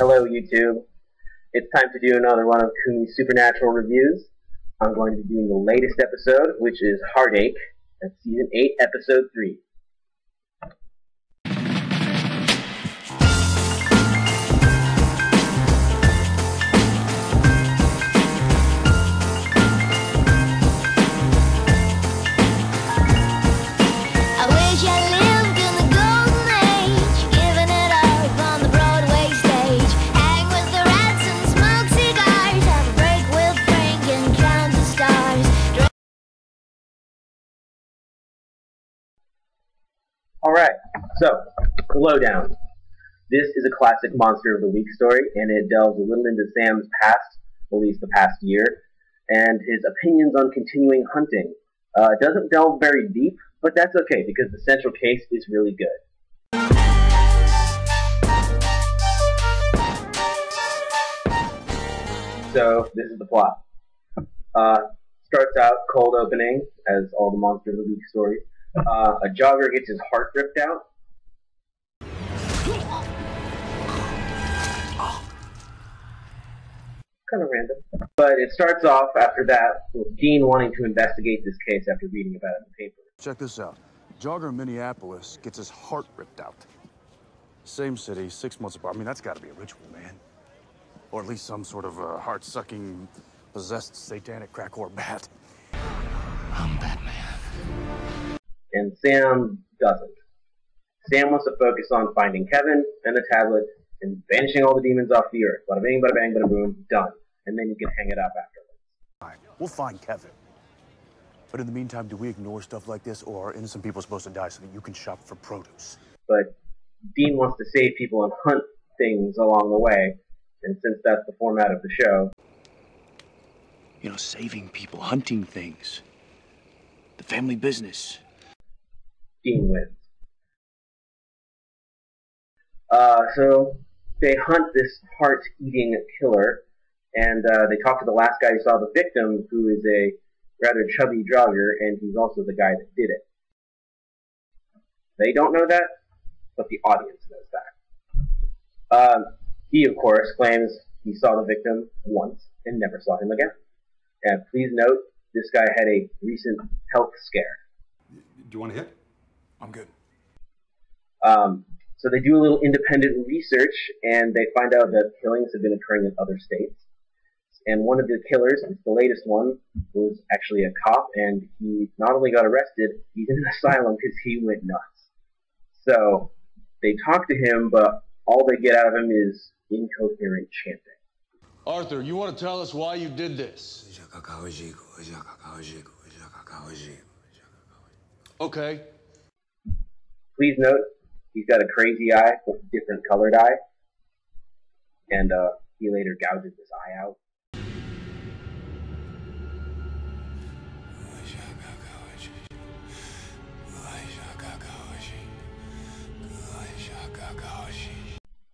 Hello, YouTube. It's time to do another one of Coomy's Supernatural reviews. I'm going to be doing the latest episode, which is Heartache. That's Season 8, Episode 3. Alright, so, the lowdown. This is a classic Monster of the Week story, and it delves a little into Sam's past, at least the past year, and his opinions on continuing hunting. It doesn't delve very deep, but that's okay, because the central case is really good. So, this is the plot. Starts out cold opening, as all the Monster of the Week stories. A jogger gets his heart ripped out. Kind of random. But it starts off after that with Dean wanting to investigate this case after reading about it in the paper. Check this out. Jogger in Minneapolis gets his heart ripped out. Same city, 6 months apart. I mean, that's got to be a ritual, man. Or at least some sort of heart-sucking, possessed satanic crack whore bat. I'm Batman. And Sam doesn't. Sam wants to focus on finding Kevin and the tablet and banishing all the demons off the earth. Bada bing, bada bang, bada boom, done. And then you can hang it up afterwards. Fine, we'll find Kevin. But in the meantime, do we ignore stuff like this, or are innocent people supposed to die so that you can shop for produce? But Dean wants to save people and hunt things along the way, and since that's the format of the show... You know, saving people, hunting things. The family business. Dean wins. So they hunt this heart-eating killer, and they talk to the last guy who saw the victim, who is a rather chubby jogger, and he's also the guy that did it. They don't know that, but the audience knows that. He, of course, claims he saw the victim once and never saw him again. And please note, this guy had a recent health scare. Do you want a hit? I'm good. So they do a little independent research, and they find out that killings have been occurring in other states. And one of the killers, the latest one, was actually a cop, and he not only got arrested, he's in an asylum because he went nuts. So they talk to him, but all they get out of him is incoherent chanting. Arthur, you want to tell us why you did this? Okay. Please note, he's got a crazy eye with a different colored eye, and he later gouges his eye out.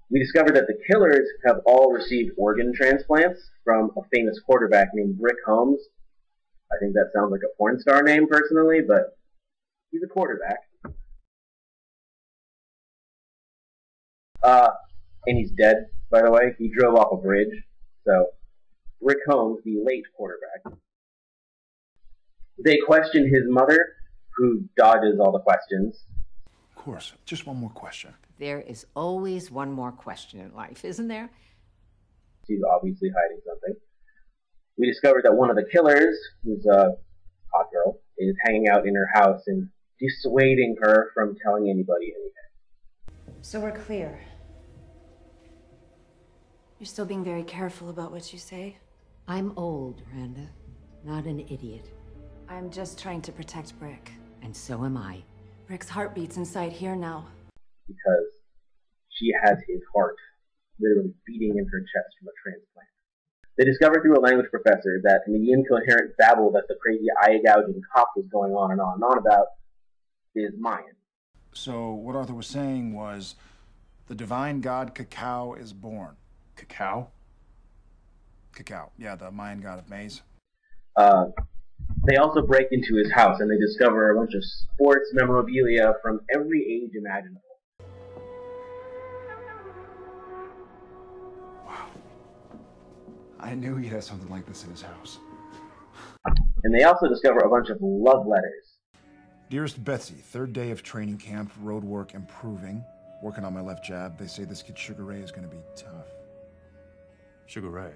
We discovered that the killers have all received organ transplants from a famous quarterback named Rick Holmes. I think that sounds like a porn star name personally, but he's a quarterback. And he's dead, by the way. He drove off a bridge. So, Rick Holmes, the late quarterback. They question his mother, who dodges all the questions. Of course. Just one more question. There is always one more question in life, isn't there? She's obviously hiding something. We discovered that one of the killers, who's a hot girl, is hanging out in her house and dissuading her from telling anybody anything. So we're clear. You're still being very careful about what you say? I'm old, Randa, not an idiot. I'm just trying to protect Brick. And so am I. Brick's heart beats inside here now. Because she has his heart literally beating in her chest from a transplant. They discovered through a language professor that in the incoherent babble that the crazy eye-gouging cop was going on and on about is Mayan. So what Arthur was saying was the divine god Cacao is born. Cacao? Cacao, yeah, the Mayan god of maize. They also break into his house and they discover a bunch of sports memorabilia from every age imaginable. I knew he'd have something like this in his house. And they also discover a bunch of love letters. Dearest Betsy, third day of training camp, road work improving. Working on my left jab. They say this kid Sugar Ray is going to be tough. Sugar Ray.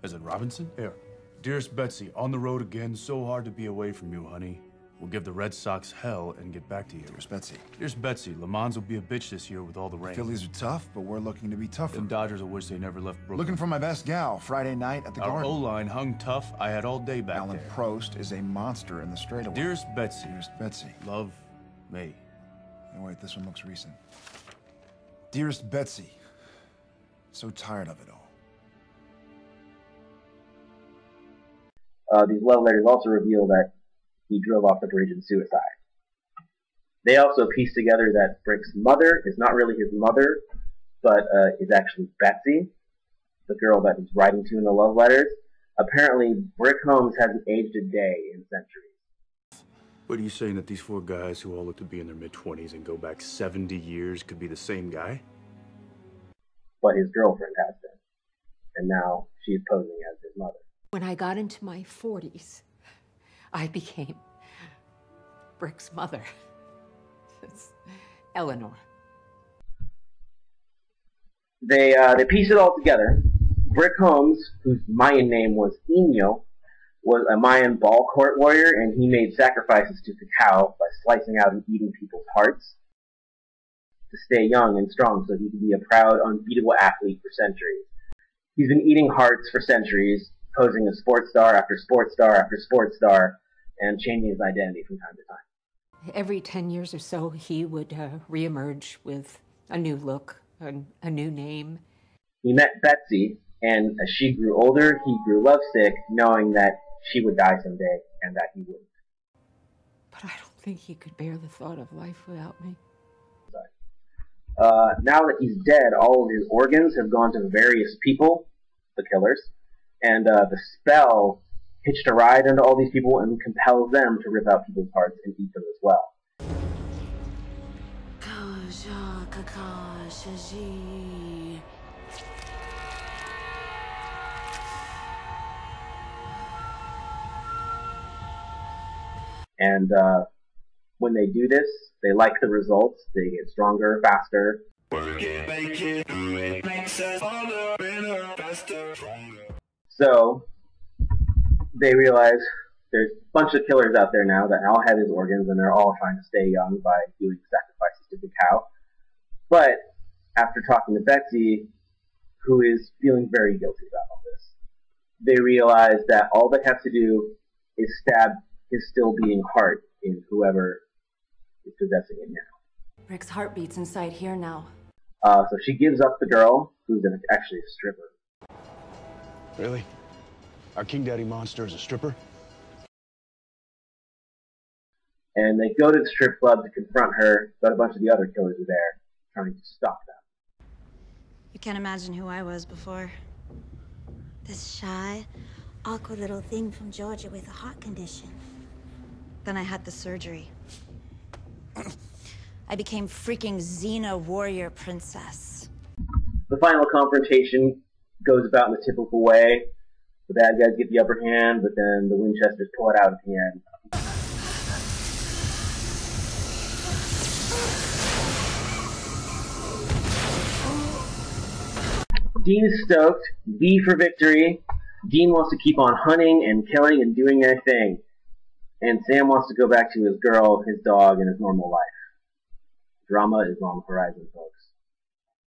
Is it Robinson? Here. Dearest Betsy, on the road again, so hard to be away from you, honey. We'll give the Red Sox hell and get back to you. Dearest Betsy. Dearest Betsy, Le Mans will be a bitch this year with all the rain. Phillies are tough, but we're looking to be tougher. And Dodgers will wish they never left Brooklyn. Looking for my best gal, Friday night at the Our Garden. O-line hung tough. I had all day back Alan there. Prost is a monster in the straightaway. Dearest Betsy. Dearest Betsy. Love me. Oh, wait, this one looks recent. Dearest Betsy. So tired of it all. These love letters also reveal that he drove off the bridge in suicide. They also piece together that Brick's mother is not really his mother, but is actually Betsy, the girl that he's writing to in the love letters. Apparently, Brick Holmes hasn't aged a day in centuries. What are you saying, that these four guys who all look to be in their mid-20s and go back 70 years could be the same guy? But his girlfriend has been. And now she's posing as his mother. When I got into my 40s, I became Brick's mother. It's Eleanor. They piece it all together. Brick Holmes, whose Mayan name was Eno, was a Mayan ball court warrior, and he made sacrifices to Cacao by slicing out and eating people's hearts to stay young and strong so he could be a proud, unbeatable athlete for centuries. He's been eating hearts for centuries, posing as sports star after sports star after sports star, and changing his identity from time to time. Every 10 years or so, he would reemerge with a new look, a new name. He met Betsy, and as she grew older, he grew lovesick, knowing that she would die someday, and that he wouldn't. But I don't think he could bear the thought of life without me. Now that he's dead, all of his organs have gone to various people, the killers, and the spell hitched a ride into all these people and compels them to rip out people's hearts and eat them as well. And when they do this, they like the results. They get stronger, faster. So they realize there's a bunch of killers out there now that all have his organs, and they're all trying to stay young by doing sacrifices to the cow. But after talking to Betsy, who is feeling very guilty about all this, they realize that all they have to do is stab his still beating heart in whoever is possessing it now. Brick's heart beats inside here now. So she gives up the girl, who's actually a stripper. Really? Our King Daddy monster is a stripper? And they go to the strip club to confront her, but a bunch of the other killers are there, trying to stop them. You can't imagine who I was before. This shy, awkward little thing from Georgia with a heart condition. Then I had the surgery. I became freaking Xena warrior princess. The final confrontation goes about in the typical way. The bad guys get the upper hand, but then the Winchesters pull it out at the end. Dean is stoked. V for victory. Dean wants to keep on hunting and killing and doing their thing. And Sam wants to go back to his girl, his dog, and his normal life. Drama is on the horizon, folks.